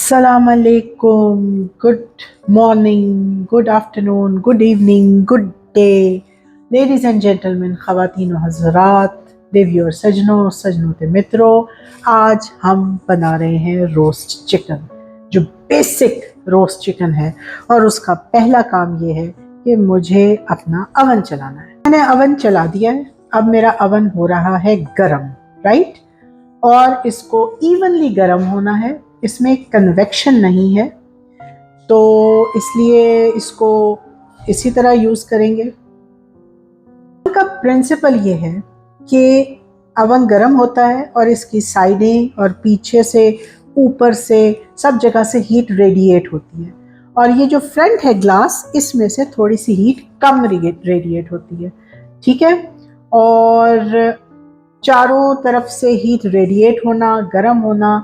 अस्सलाम वालेकुम, good morning, good afternoon, good evening, good day, ladies and gentleman, ख़वातीन व हज़रात, देवी और सजनों, सजनों के मित्रों। आज हम बना रहे हैं रोस्ट चिकन, जो बेसिक रोस्ट चिकन है। और उसका पहला काम ये है कि मुझे अपना अवन चलाना है। मैंने अवन चला दिया है, अब मेरा अवन हो रहा है गरम, राइट। और इसको इवनली गरम होना है, इसमें कन्वेक्शन नहीं है, तो इसलिए इसको इसी तरह यूज़ करेंगे। का प्रिंसिपल ये है कि अवन गरम होता है और इसकी साइडें और पीछे से, ऊपर से, सब जगह से हीट रेडिएट होती है। और ये जो फ्रंट है ग्लास, इसमें से थोड़ी सी हीट कम रेडिएट होती है, ठीक है। और चारों तरफ से हीट रेडिएट होना, गर्म होना,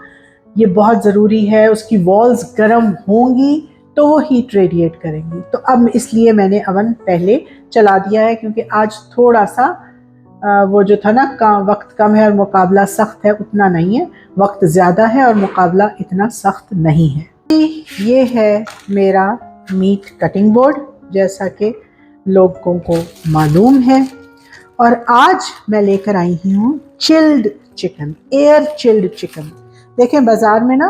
ये बहुत ज़रूरी है। उसकी वॉल्स गर्म होंगी तो वो हीट रेडिएट करेंगी। तो अब इसलिए मैंने अवन पहले चला दिया है, क्योंकि आज थोड़ा सा वो जो था ना, वक्त कम है और मुकाबला सख्त है, उतना नहीं है। वक्त ज़्यादा है और मुकाबला इतना सख्त नहीं है। ये है मेरा मीट कटिंग बोर्ड, जैसा कि लोगों को मालूम है। और आज मैं लेकर आई हूँ chilled chicken, air chilled chicken. देखें, बाज़ार में ना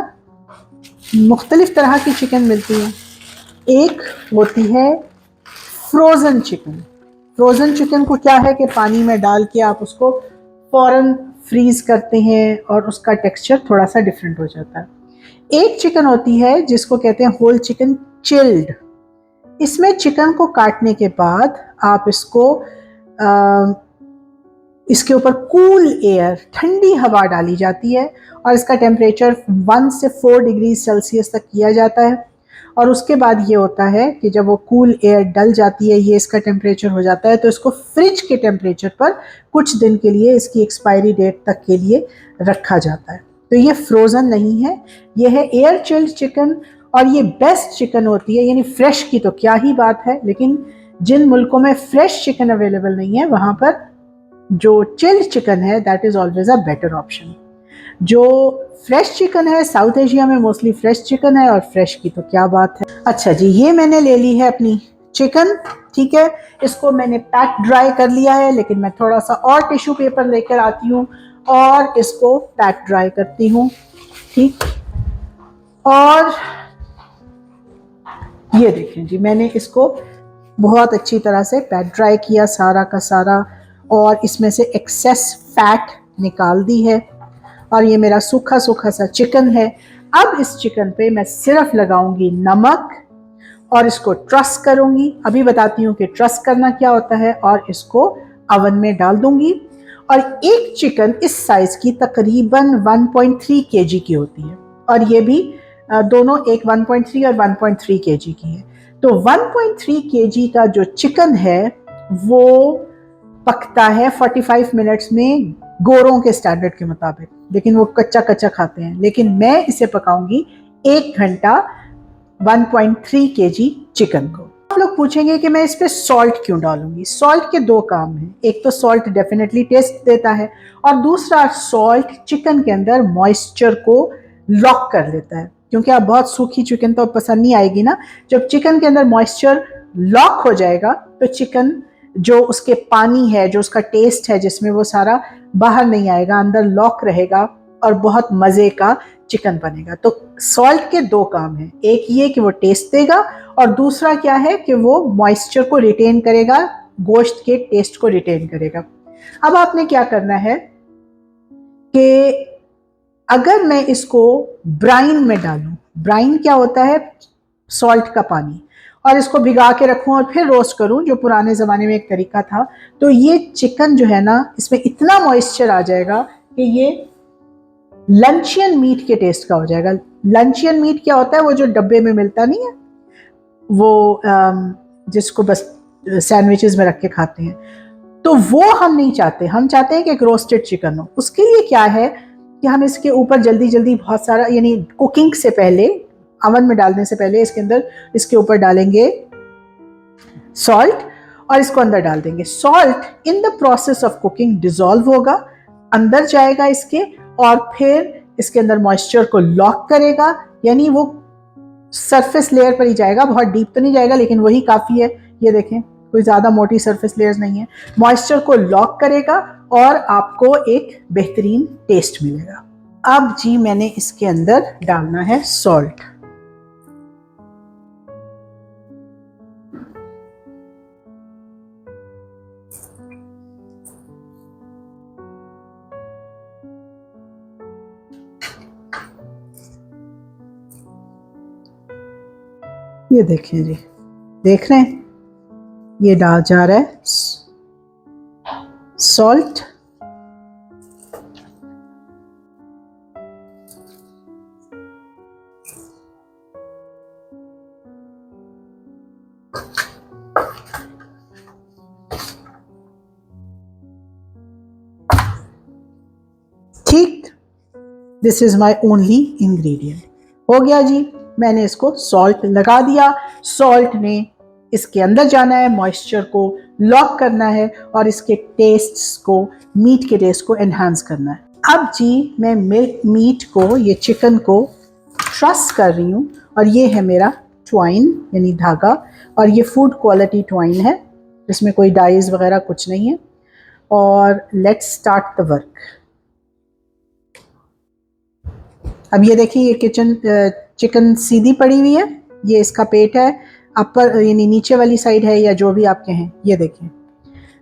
मुख्तलिफ तरह की चिकन मिलती है। एक होती है फ्रोज़न चिकन। फ्रोज़न चिकन को क्या है कि पानी में डाल के आप उसको फ़ौरन फ्रीज़ करते हैं और उसका टेक्सचर थोड़ा सा डिफरेंट हो जाता है। एक चिकन होती है जिसको कहते हैं होल चिकन चिल्ड। इसमें चिकन को काटने के बाद आप इसके ऊपर कूल एयर, ठंडी हवा डाली जाती है और इसका टेम्परेचर 1 से 4 डिग्री सेल्सियस तक किया जाता है। और उसके बाद ये होता है कि जब वो कूल एयर डल जाती है, ये इसका टेम्परेचर हो जाता है, तो इसको फ्रिज के टेम्परेचर पर कुछ दिन के लिए, इसकी एक्सपायरी डेट तक के लिए रखा जाता है। तो ये फ्रोज़न नहीं है, ये है एयर चिल्ड चिकन। और ये बेस्ट चिकन होती है, यानी फ्रेश की तो क्या ही बात है, लेकिन जिन मुल्कों में फ्रेश चिकन अवेलेबल नहीं है, वहाँ पर जो चिल्ड चिकन है that is always a better option. जो फ्रेश चिकन है, साउथ एशिया में मोस्टली फ्रेश चिकन है, और फ्रेश की तो क्या बात है। अच्छा जी, ये मैंने ले ली है अपनी चिकन, ठीक है। इसको मैंने पैक ड्राई कर लिया है, लेकिन मैं थोड़ा सा और टिश्यू पेपर लेकर आती हूँ और इसको पैक ड्राई करती हूँ, ठीक। और ये देखें जी, मैंने इसको बहुत अच्छी तरह से पैक ड्राई किया, सारा का सारा, और इसमें से एक्सेस फैट निकाल दी है। और ये मेरा सूखा सूखा सा चिकन है। अब इस चिकन पे मैं सिर्फ लगाऊंगी नमक और इसको ट्रस्ट करूंगी। अभी बताती हूँ कि ट्रस्ट करना क्या होता है। और इसको अवन में डाल दूंगी। और एक चिकन इस साइज की तकरीबन 1.3 kg की होती है, और ये भी दोनों एक 1.3 और 1.3 kg की है। तो 1.3 kg का जो चिकन है वो पकता है 45 मिनट्स में, गोरों के स्टैंडर्ड के मुताबिक, लेकिन वो कच्चा कच्चा खाते हैं। लेकिन मैं इसे पकाऊंगी 1 घंटा 1.3 kg चिकन को। आप लोग पूछेंगे कि मैं इस पे सॉल्ट क्यों डालूंगी। सॉल्ट के दो काम हैं, एक तो सॉल्ट डेफिनेटली टेस्ट देता है, और दूसरा सॉल्ट चिकन के अंदर मॉइस्चर को लॉक कर लेता है। क्योंकि आप बहुत सूखी चिकन तो पसंद नहीं आएगी ना। जब चिकन के अंदर मॉइस्चर लॉक हो जाएगा तो चिकन जो उसके पानी है, जो उसका टेस्ट है, जिसमें वो सारा बाहर नहीं आएगा, अंदर लॉक रहेगा और बहुत मज़े का चिकन बनेगा। तो सॉल्ट के दो काम हैं, एक ये कि वो टेस्ट देगा, और दूसरा क्या है कि वो मॉइस्चर को रिटेन करेगा, गोश्त के टेस्ट को रिटेन करेगा। अब आपने क्या करना है कि अगर मैं इसको ब्राइन में डालूं, ब्राइन क्या होता है, सॉल्ट का पानी, और इसको भिगा के रखूं और फिर रोस्ट करूं, जो पुराने ज़माने में एक तरीका था, तो ये चिकन जो है ना, इसमें इतना मॉइस्चर आ जाएगा कि ये लंचियन मीट के टेस्ट का हो जाएगा। लंचियन मीट क्या होता है, वो जो डब्बे में मिलता नहीं है, वो जिसको बस सैंडविचेस में रख के खाते हैं, तो वो हम नहीं चाहते। हम चाहते हैं कि एक रोस्टेड चिकन हो। उसके लिए क्या है कि हम इसके ऊपर जल्दी जल्दी बहुत सारा, यानी कुकिंग से पहले, अवन में डालने से पहले, इसके ऊपर डालेंगे सॉल्ट और इसको अंदर डाल देंगे। Salt in the process of cooking dissolve होगा, अंदर जाएगा इसके, और फिर इसके अंदर मॉइस्चर को लॉक करेगा, यानी वो सरफेस लेयर पर ही जाएगा, बहुत डीप तो नहीं जाएगा लेकिन वही काफ़ी है। ये देखें, कोई ज़्यादा मोटी सरफेस लेयर्स नहीं है। मॉइस्चर को लॉक करेगा और आपको एक बेहतरीन टेस्ट मिलेगा। अब जी मैंने इसके अंदर डालना है सॉल्ट। ये देखिए जी, देख रहे हैं, ये डाल जा रहा है सॉल्ट। ठीक, this is my only ingredient. हो गया जी, मैंने इसको सॉल्ट लगा दिया। सॉल्ट ने इसके अंदर जाना है, मॉइस्चर को लॉक करना है और इसके टेस्ट्स को, मीट के टेस्ट को एनहांस करना है। अब जी मैं मीट को, ये चिकन को ट्रस कर रही हूँ और ये है मेरा ट्वाइन यानी धागा, और ये फूड क्वालिटी ट्वाइन है, इसमें कोई डाइज वगैरह कुछ नहीं है। और लेट्स स्टार्ट द वर्क। अब ये देखिए, ये चिकन सीधी पड़ी हुई है, ये इसका पेट है, अपर यानी नीचे वाली साइड है या जो भी आप कहें। ये देखिए,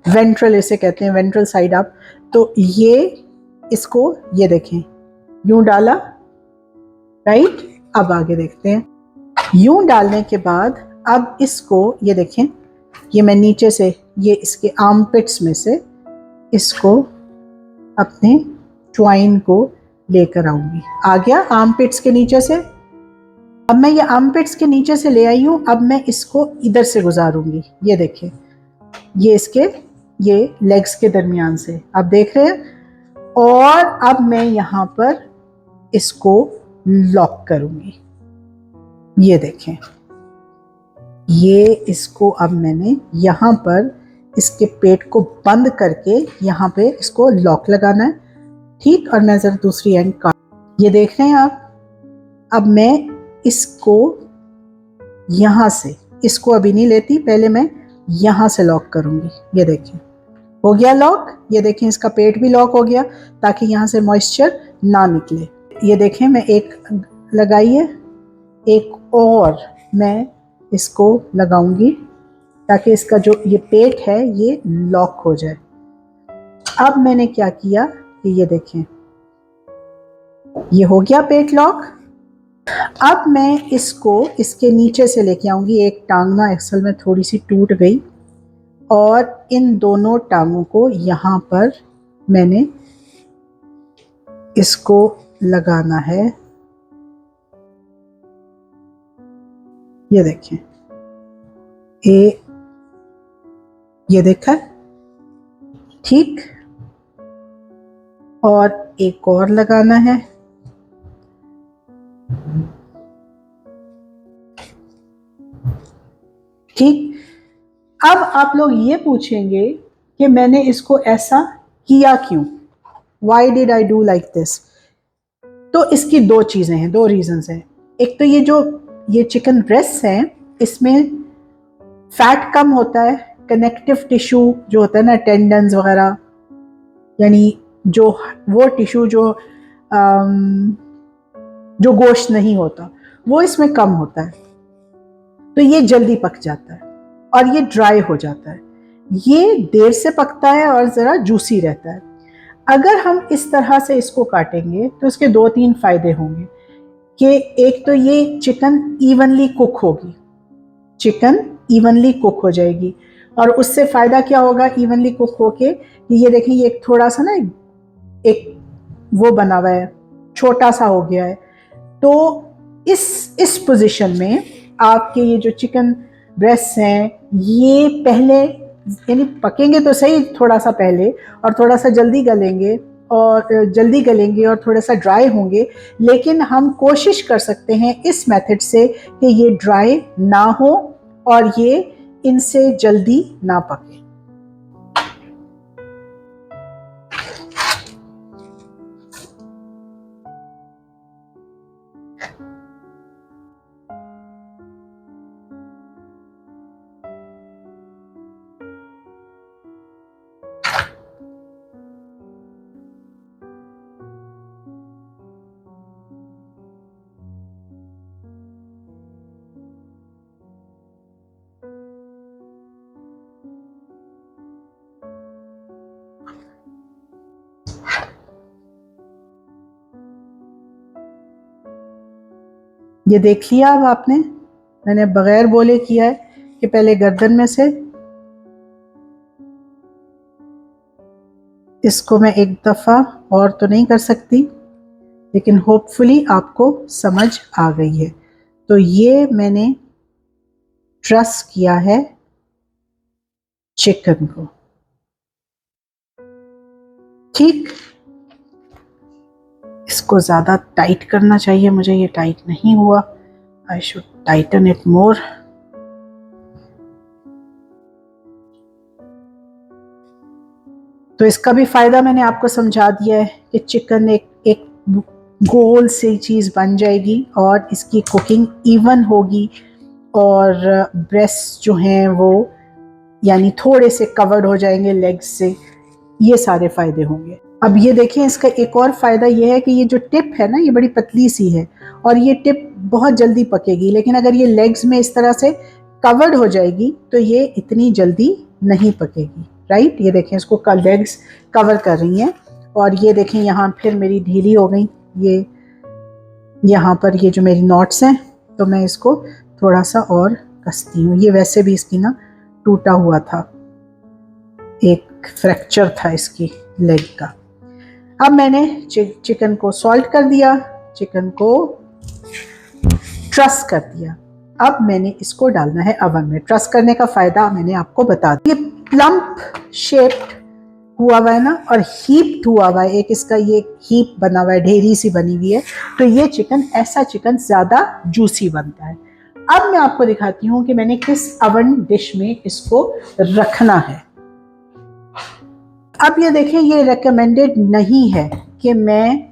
वेंट्रल इसे कहते हैं, वेंट्रल साइड आप। तो ये इसको, ये देखें, यूं डाला, राइट। अब आगे देखते हैं। यूं डालने के बाद अब इसको, ये देखें, ये मैं नीचे से, ये इसके आर्मपिट्स में से इसको अपने ट्वाइन को लेकर आऊंगी। आ गया आर्मपिट्स के नीचे से। अब मैं ये आर्मपिट्स के नीचे से ले आई हूं, अब मैं इसको इधर से गुजारूंगी। ये देखें, ये इसके, ये लेग्स के दरमियान से आप देख रहे हैं। और अब मैं यहां पर इसको लॉक करूंगी। ये देखें, ये इसको अब मैंने यहां पर इसके पेट को बंद करके यहां पे इसको लॉक लगाना है। ठीक, और मैं जरा दूसरी एंड काट, ये देख रहे हैं आप। अब मैं इसको यहां से, इसको अभी नहीं लेती, पहले मैं यहां से लॉक करूंगी। ये देखिए, हो गया लॉक। ये देखें, इसका पेट भी लॉक हो गया ताकि यहां से मॉइस्चर ना निकले। ये देखें, मैं एक लगाई है, एक और मैं इसको लगाऊंगी ताकि इसका जो ये पेट है ये लॉक हो जाए। अब मैंने क्या किया कि ये देखें, ये हो गया पेट लॉक। अब मैं इसको इसके नीचे से लेके आऊंगी। एक टांग ना असल में थोड़ी सी टूट गई, और इन दोनों टांगों को यहाँ पर मैंने इसको लगाना है। ये देखें, ये देखा, ठीक। और एक और लगाना है। ठीक। अब आप लोग ये पूछेंगे कि मैंने इसको ऐसा किया क्यों, why did I do like this. तो इसकी दो चीज़ें हैं, दो रीजंस हैं। एक तो ये चिकन ब्रेस्ट है, इसमें फैट कम होता है, कनेक्टिव टिश्यू जो होता है ना, टेंडन्स वगैरह, यानी जो वो टिश्यू जो गोश्त नहीं होता वो इसमें कम होता है, तो ये जल्दी पक जाता है और ये ड्राई हो जाता है। ये देर से पकता है और ज़रा जूसी रहता है। अगर हम इस तरह से इसको काटेंगे तो इसके दो तीन फायदे होंगे कि एक तो ये चिकन इवनली कुक होगी, चिकन इवनली कुक हो जाएगी। और उससे फ़ायदा क्या होगा इवनली कुक होके, ये देखें, ये थोड़ा सा ना एक वो बना हुआ है, छोटा सा हो गया है। तो इस पोजीशन में आपके ये जो चिकन ब्रेस्ट हैं ये पहले, यानी पकेंगे तो सही थोड़ा सा पहले, और थोड़ा सा जल्दी गलेंगे और थोड़ा सा ड्राई होंगे। लेकिन हम कोशिश कर सकते हैं इस मेथड से कि ये ड्राई ना हो और ये इनसे जल्दी ना पके। ये देख लिया अब आपने, मैंने बगैर बोले किया है कि पहले गर्दन में से इसको मैं एक दफ़ा और तो नहीं कर सकती, लेकिन होपफुली आपको समझ आ गई है। तो ये मैंने ट्रस किया है चिकन को, ठीक। इसको ज़्यादा टाइट करना चाहिए मुझे, ये टाइट नहीं हुआ, I should Titan it more. तो इसका भी फायदा मैंने आपको समझा दिया है कि चिकन एक गोल सी चीज़ बन जाएगी और इसकी कुकिंग इवन होगी, और ब्रेस्ट जो हैं वो यानी थोड़े से कवर्ड हो जाएंगे लेग्स से, ये सारे फायदे होंगे। अब ये देखें, इसका एक और फायदा ये है कि ये जो टिप है ना, ये बड़ी पतली सी है और ये टिप बहुत जल्दी पकेगी, लेकिन अगर ये लेग्स में इस तरह से कवर्ड हो जाएगी तो ये इतनी जल्दी नहीं पकेगी, राइट। ये देखें, इसको लेग्स कवर कर रही हैं, और ये देखें यहाँ फिर मेरी ढीली हो गई, ये यहाँ पर ये जो मेरी नॉट्स हैं, तो मैं इसको थोड़ा सा और कसती हूँ। ये वैसे भी इसकी ना टूटा हुआ था, एक फ्रैक्चर था इसकी लेग का। अब मैंने चिकन को सॉल्ट कर दिया, चिकन को ट्रस कर दिया। अब मैंने इसको डालना है अवन में। ट्रस करने का फायदा मैंने आपको बता दिया। ये प्लम्प शेप्ड हुआ हुआ है ना, और हीप्ड हुआ हुआ है, एक इसका ये हीप बना हुआ है, ढेरी सी बनी हुई है, तो ये चिकन, ऐसा चिकन ज्यादा जूसी बनता है। अब मैं आपको दिखाती हूँ कि मैंने किस अवन डिश में इसको रखना है। अब ये देखें, ये रेकमेंडेड नहीं है कि मैं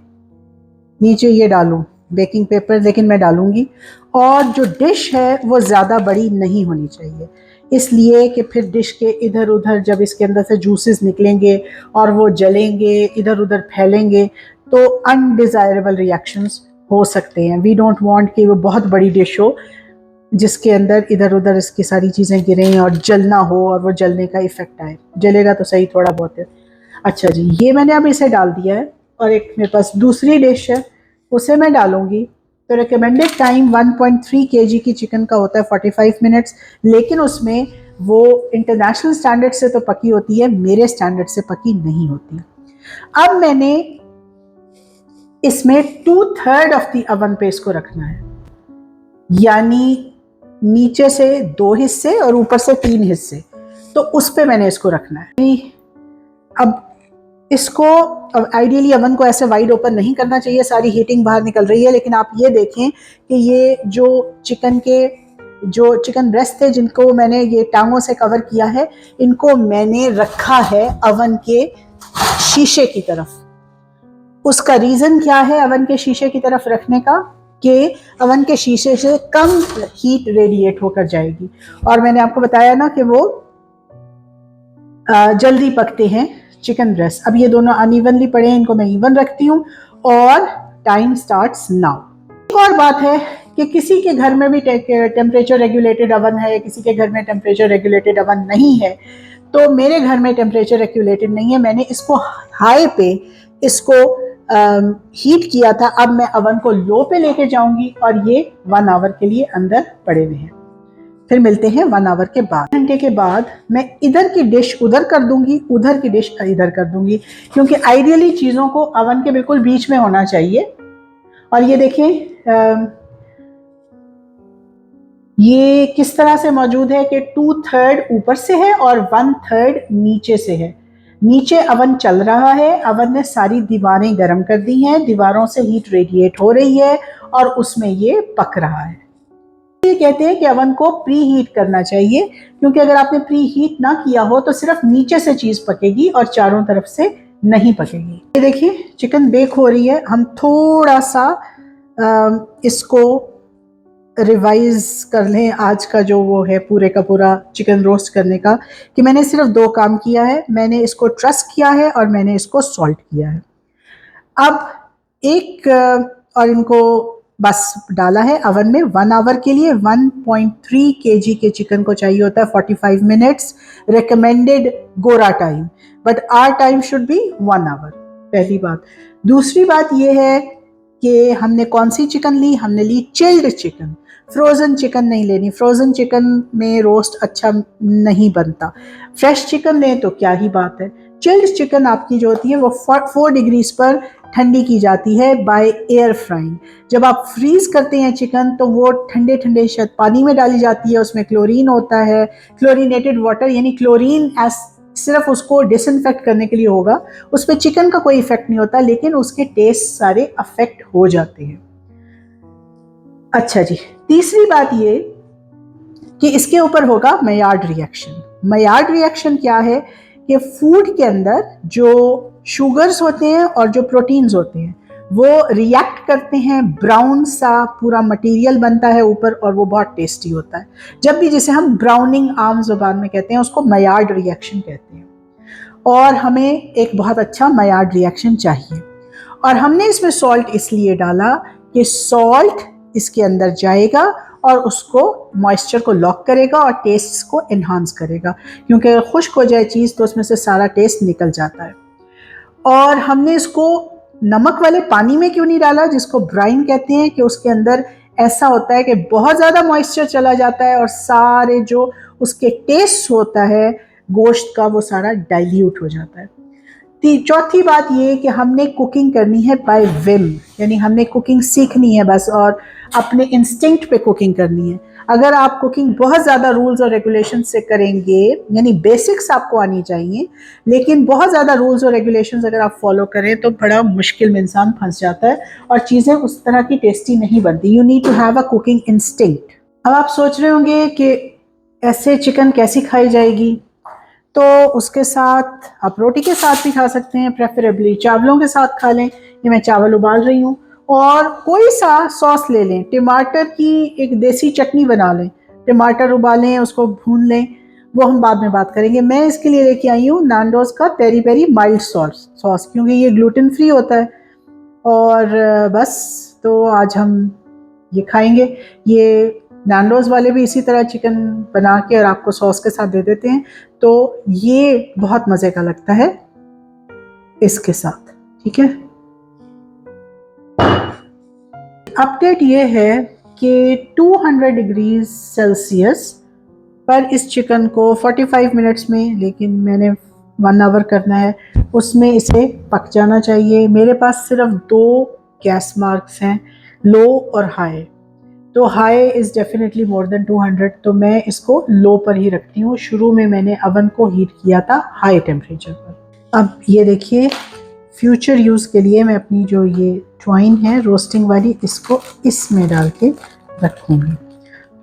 नीचे ये डालूं बेकिंग पेपर, लेकिन मैं डालूंगी। और जो डिश है वो ज़्यादा बड़ी नहीं होनी चाहिए, इसलिए कि फिर डिश के इधर उधर जब इसके अंदर से जूसेस निकलेंगे और वो जलेंगे, इधर उधर फैलेंगे, तो अनडिज़ायरेबल रिएक्शंस हो सकते हैं। वी डोंट वांट कि वो बहुत बड़ी डिश हो जिसके अंदर इधर उधर इसकी सारी चीज़ें गिरें और जलना हो, और वो जलने का इफेक्ट आए। जलेगा तो सही थोड़ा बहुत है। अच्छा जी, ये मैंने अब इसे डाल दिया है, और एक मेरे पास दूसरी डिश है, उसे मैं डालूंगी। तो रिकमेंडेड टाइम 1.3 kg की चिकन का होता है 45 मिनट्स, लेकिन उसमें वो इंटरनेशनल स्टैंडर्ड से तो पकी होती है, मेरे स्टैंडर्ड से पकी नहीं होती। अब मैंने इसमें 2/3 ऑफ द अवन पे इसको रखना है, यानी नीचे से 2 हिस्से और ऊपर से 3 हिस्से, तो उस पे मैंने इसको रखना है। अब इसको आइडियली अवन को ऐसे वाइड ओपन नहीं करना चाहिए, सारी हीटिंग बाहर निकल रही है, लेकिन आप ये देखें कि ये जो चिकन ब्रेस्ट थे जिनको मैंने ये टांगों से कवर किया है, इनको मैंने रखा है अवन के शीशे की तरफ। उसका रीजन क्या है अवन के शीशे की तरफ रखने का, कि अवन के शीशे से कम हीट रेडिएट होकर जाएगी, और मैंने आपको बताया ना कि वो जल्दी पकते हैं चिकन ब्रेस्ट। अब ये दोनों अनइवनली पड़े हैं, इनको मैं इवन रखती हूँ, और टाइम स्टार्ट्स नाउ। एक और बात है कि किसी के घर में भी टेम्परेचर रेगुलेटेड अवन है, किसी के घर में टेम्परेचर रेगुलेटेड अवन नहीं है। तो मेरे घर में टेम्परेचर रेगुलेटेड नहीं है, मैंने इसको हाई पे इसको हीट किया था। अब मैं अवन को लो पे लेके जाऊंगी, और ये 1 आवर के लिए अंदर पड़े हुए हैं। फिर मिलते हैं 1 आवर के बाद। घंटे के बाद मैं इधर की डिश उधर कर दूंगी, उधर की डिश इधर कर दूंगी, क्योंकि आइडियली चीज़ों को अवन के बिल्कुल बीच में होना चाहिए। और ये देखें, ये किस तरह से मौजूद है कि 2/3 ऊपर से है और 1/3 नीचे से है। नीचे अवन चल रहा है, अवन ने सारी दीवारें गर्म कर दी हैं, दीवारों से हीट रेडिएट हो रही है, और उसमें ये पक रहा है। ये कहते हैं कि अवन को प्री हीट करना चाहिए, क्योंकि अगर आपने प्री हीट ना किया हो तो सिर्फ नीचे से चीज पकेगी और चारों तरफ से नहीं पकेगी। ये देखिए, चिकन बेक हो रही है। हम थोड़ा सा इसको रिवाइज कर लें आज का जो वो है पूरे का पूरा चिकन रोस्ट करने का, कि मैंने सिर्फ 2 काम किया है। मैंने इसको ट्रस्ट किया है और मैंने इसको सॉल्ट किया है। अब एक और इनको बस डाला है अवन में 1 आवर के लिए। 1.3 kg के चिकन को चाहिए होता है 45 मिनट्स रिकमेंडेड गोरा time, but our time should be 1 hour. पहली बात। दूसरी बात यह है कि हमने कौन सी चिकन ली, हमने ली चिल्ड चिकन, फ्रोज़न चिकन नहीं लेनी। फ्रोज़न चिकन में रोस्ट अच्छा नहीं बनता। फ्रेश चिकन लें तो क्या ही बात है। चिल्ड चिकन आपकी जो होती है वो 4 डिग्रीज पर ठंडी की जाती है बाय एयर फ्राइंग। जब आप फ्रीज करते हैं चिकन तो वो ठंडे ठंडे शायद पानी में डाली जाती है, उसमें क्लोरीन होता है, क्लोरीनेटेड वाटर, यानी क्लोरीन सिर्फ उसको डिसइंफेक्ट करने के लिए होगा, उस पर चिकन का कोई इफेक्ट नहीं होता, लेकिन उसके टेस्ट सारे अफेक्ट हो जाते हैं। अच्छा जी, तीसरी बात ये कि इसके ऊपर होगा मेयार्ड रिएक्शन। मेयार्ड रिएक्शन क्या है कि फूड के अंदर जो शुगर्स होते हैं और जो प्रोटीन्स होते हैं वो रिएक्ट करते हैं, ब्राउन सा पूरा मटेरियल बनता है ऊपर और वो बहुत टेस्टी होता है। जब भी, जिसे हम ब्राउनिंग आम जुबान में कहते हैं, उसको मेयार्ड रिएक्शन कहते हैं। और हमें एक बहुत अच्छा मेयार्ड रिएक्शन चाहिए। और हमने इसमें सॉल्ट इसलिए डाला कि सॉल्ट इसके अंदर जाएगा और उसको मॉइस्चर को लॉक करेगा और टेस्ट को एनहांस करेगा, क्योंकि अगर खुश्क हो जाए चीज़ तो उसमें से सारा टेस्ट निकल जाता है। और हमने इसको नमक वाले पानी में क्यों नहीं डाला, जिसको ब्राइन कहते हैं, कि उसके अंदर ऐसा होता है कि बहुत ज़्यादा मॉइस्चर चला जाता है और सारे जो उसके टेस्ट होता है गोश्त का वो सारा डाइल्यूट हो जाता है। चौथी बात ये कि हमने कुकिंग करनी है बाय विम, यानी हमने कुकिंग सीखनी है बस और अपने इंस्टिंक्ट पे कुकिंग करनी है। अगर आप कुकिंग बहुत ज़्यादा रूल्स और रेगुलेशन से करेंगे, यानी बेसिक्स आपको आनी चाहिए, लेकिन बहुत ज़्यादा रूल्स और रेगुलेशंस अगर आप फॉलो करें तो बड़ा मुश्किल में इंसान फंस जाता है और चीज़ें उस तरह की टेस्टी नहीं बनती। You need to have a cooking instinct. अब आप सोच रहे होंगे कि ऐसे चिकन कैसी खाई जाएगी, तो उसके साथ आप रोटी के साथ भी खा सकते हैं, प्रेफरेबली चावलों के साथ खा लें। ये मैं चावल उबाल रही हूँ, और कोई सा सॉस ले लें, टमाटर की एक देसी चटनी बना लें, टमाटर उबालें, उसको भून लें, वो हम बाद में बात करेंगे। मैं इसके लिए लेके आई हूँ नांडोज का पेरी पेरी माइल्ड सॉस, क्योंकि ये ग्लूटेन फ्री होता है। और बस, तो आज हम ये खाएंगे। ये नैंडोज वाले भी इसी तरह चिकन बना के और आपको सॉस के साथ दे देते हैं, तो ये बहुत मज़े का लगता है इसके साथ। ठीक है, अपडेट ये है कि 200 डिग्री सेल्सियस पर इस चिकन को 45 मिनट्स में, लेकिन मैंने 1 आवर करना है, उसमें इसे पक जाना चाहिए। मेरे पास सिर्फ 2 गैस मार्क्स हैं, लो और हाई। तो high is definitely more than 200, तो मैं इसको लो पर ही रखती हूँ। शुरू में मैंने अवन को हीट किया था हाई टेम्परेचर पर। अब ये देखिए, फ्यूचर यूज़ के लिए मैं अपनी जो ये ट्वाइन है रोस्टिंग वाली, इसको इसमें डाल के रखूँगी।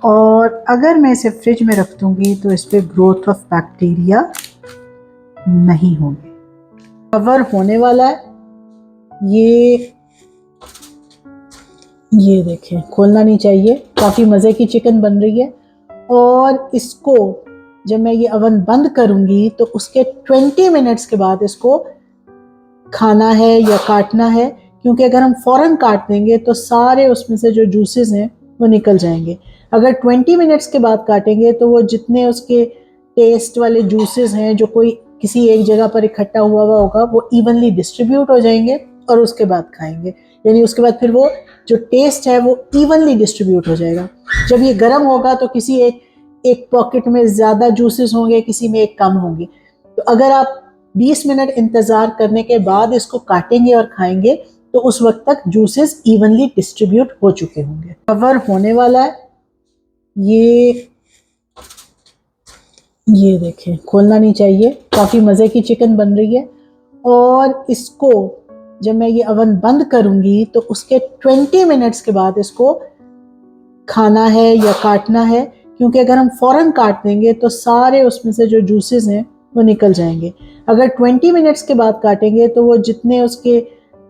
और अगर मैं इसे फ्रिज में रख दूँगी तो इस पर ग्रोथ ऑफ बैक्टीरिया नहीं होगी। कवर होने वाला है, ये देखें, खोलना नहीं चाहिए। काफ़ी मज़े की चिकन बन रही है। और इसको जब मैं ये अवन बंद करूँगी तो उसके 20 मिनट्स के बाद इसको खाना है या काटना है, क्योंकि अगर हम फ़ौरन काट देंगे तो सारे उसमें से जो जूसेस हैं वो निकल जाएंगे। अगर 20 मिनट्स के बाद काटेंगे तो वो जितने उसके टेस्ट वाले जूसेस हैं जो कोई किसी एक जगह पर इकट्ठा हुआ होगा वो इवनली डिस्ट्रीब्यूट हो जाएंगे और उसके बाद खाएंगे, यानी उसके बाद फिर वो जो टेस्ट है वो इवनली डिस्ट्रीब्यूट हो जाएगा। जब ये गर्म होगा तो किसी एक पॉकेट में ज़्यादा जूसेस होंगे, किसी में एक कम होंगे। तो अगर आप 20 मिनट इंतज़ार करने के बाद इसको काटेंगे और खाएंगे तो उस वक्त तक जूसेस इवनली डिस्ट्रीब्यूट हो चुके होंगे। कवर होने वाला है, ये देखें, खोलना नहीं चाहिए। काफ़ी मज़े की चिकन बन रही है। और इसको जब मैं ये अवन बंद करूँगी तो उसके 20 मिनट्स के बाद इसको खाना है या काटना है, क्योंकि अगर हम फ़ौरन काट देंगे तो सारे उसमें से जो जूसेस हैं वो निकल जाएंगे। अगर 20 मिनट्स के बाद काटेंगे तो वो जितने उसके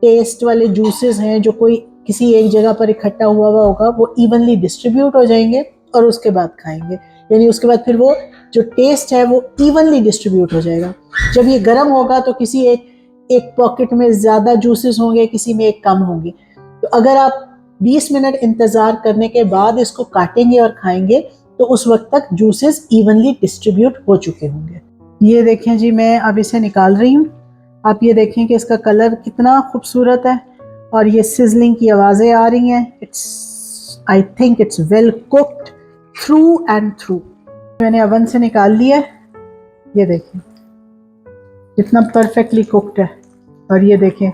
टेस्ट वाले जूसेस हैं जो कोई किसी एक जगह पर इकट्ठा हुआ होगा वो इवनली डिस्ट्रीब्यूट हो जाएंगे और उसके बाद खाएंगे, यानी उसके बाद फिर वो जो टेस्ट है वो इवनली डिस्ट्रीब्यूट हो जाएगा। जब ये गर्म होगा तो किसी एक पॉकेट में ज़्यादा जूसेस होंगे, किसी में एक कम होंगे। तो अगर आप 20 मिनट इंतज़ार करने के बाद इसको काटेंगे और खाएंगे तो उस वक्त तक जूसेस इवनली डिस्ट्रीब्यूट हो चुके होंगे। ये देखें जी, मैं अब इसे निकाल रही हूँ। आप ये देखें कि इसका कलर कितना खूबसूरत है और ये सिजलिंग की आवाज़ें आ रही हैं। It's, I think it's well cooked through and through. मैंने ओवन से निकाल लिया है, ये देखें कितना परफेक्टली कुक्ड है। और ये देखें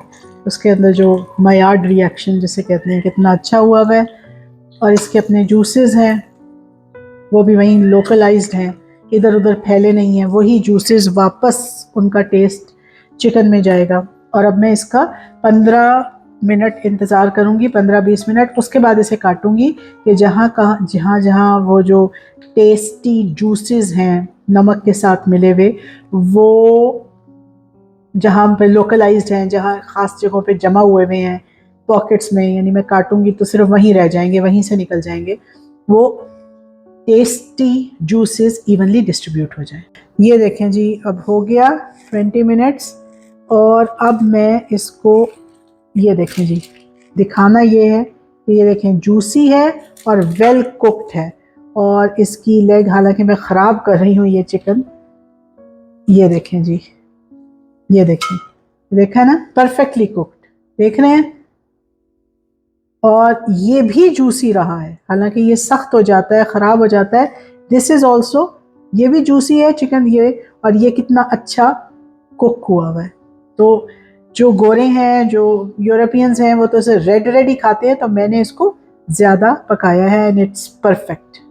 उसके अंदर जो मायार्ड रिएक्शन जिसे कहते हैं कितना अच्छा हुआ है। और इसके अपने जूसेस हैं वो भी वहीं लोकलाइज्ड हैं, इधर उधर फैले नहीं हैं, वही जूसेस वापस उनका टेस्ट चिकन में जाएगा। और अब मैं इसका 15 मिनट इंतज़ार करूँगी, 15-20 मिनट, उसके बाद इसे काटूँगी कि जहाँ जहाँ वो जो टेस्टी जूसेस हैं नमक के साथ मिले हुए, वो जहाँ पे लोकलाइज्ड हैं, जहाँ ख़ास जगहों पे जमा हुए हुए हैं पॉकेट्स में, यानी मैं काटूँगी तो सिर्फ वहीं रह जाएंगे, वहीं से निकल जाएंगे, वो टेस्टी जूसेस इवनली डिस्ट्रीब्यूट हो जाए। ये देखें जी अब हो गया 20 मिनट्स। और अब मैं इसको, ये देखें जी, दिखाना ये है कि ये देखें जूसी है और वेल कुक्ड है। और इसकी लेग, हालांकि मैं ख़राब कर रही हूँ ये चिकन, ये देखें जी, ये देखें, देखा ना, परफेक्टली कुक्ड, देख रहे हैं। और ये भी जूसी रहा है, हालांकि ये सख्त हो जाता है, ख़राब हो जाता है। दिस इज़ ऑल्सो, ये भी जूसी है चिकन ये, और ये कितना अच्छा कुक हुआ है। तो जो गोरे हैं, जो यूरोपियंस हैं, वो तो इसे रेड रेड ही खाते हैं, तो मैंने इसको ज़्यादा पकाया है एंड इट्स परफेक्ट।